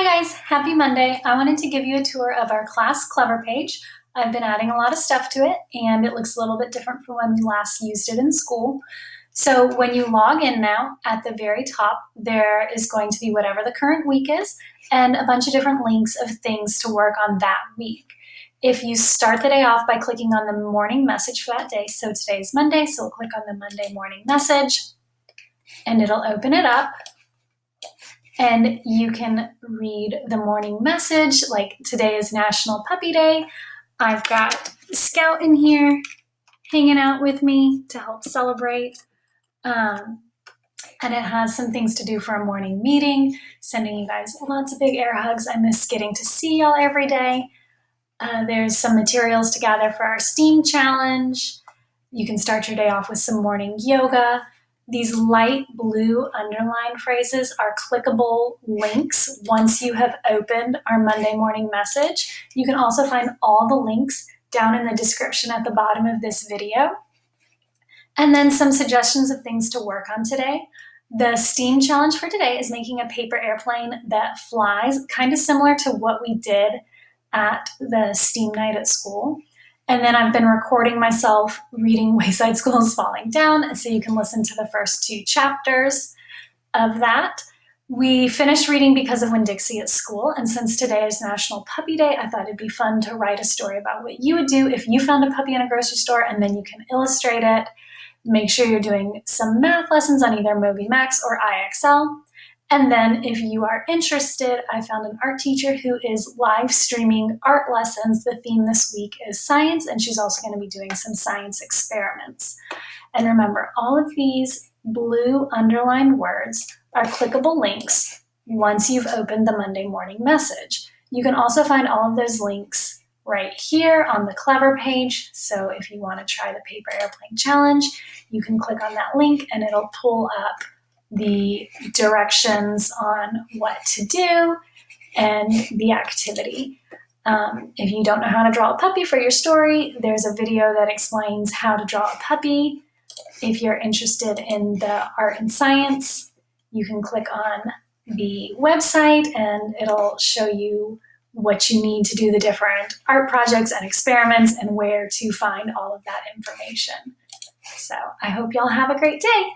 Hi guys, happy Monday. I wanted to give you a tour of our Class Clever page. I've been adding a lot of stuff to it and it looks a little bit different from when we last used it in school. So when you log in now, at the very top, there is going to be whatever the current week is and a bunch of different links of things to work on that week. If you start the day off by clicking on the morning message for that day, so today is Monday, so we'll click on the Monday morning message and it'll open it up. And you can read the morning message, like today is National Puppy Day. I've got Scout in here hanging out with me to help celebrate. And it has some things to do for a morning meeting, sending you guys lots of big air hugs. I miss getting to see y'all every day. There's some materials to gather for our STEAM challenge. You can start your day off with some morning yoga. These light blue underline phrases are clickable links once you have opened our Monday morning message. You can also find all the links down in the description at the bottom of this video. And then some suggestions of things to work on today. The STEAM challenge for today is making a paper airplane that flies, kind of similar to what we did at the STEAM night at school. And then I've been recording myself reading Wayside School is Falling Down, so you can listen to the first 2 chapters of that. We finished reading Because of Winn-Dixie at school, and since today is National Puppy Day, I thought it'd be fun to write a story about what you would do if you found a puppy in a grocery store, and then you can illustrate it. Make sure you're doing some math lessons on either MobyMax or IXL. And then if you are interested, I found an art teacher who is live streaming art lessons. The theme this week is science, and she's also going to be doing some science experiments. And remember, all of these blue underlined words are clickable links once you've opened the Monday morning message. You can also find all of those links right here on the Clever page. So if you want to try the paper airplane challenge, you can click on that link and it'll pull up the directions on what to do and the activity. If you don't know how to draw a puppy for your story, there's a video that explains how to draw a puppy. If you're interested in the art and science, you can click on the website and it'll show you what you need to do the different art projects and experiments and where to find all of that information. So I hope y'all have a great day.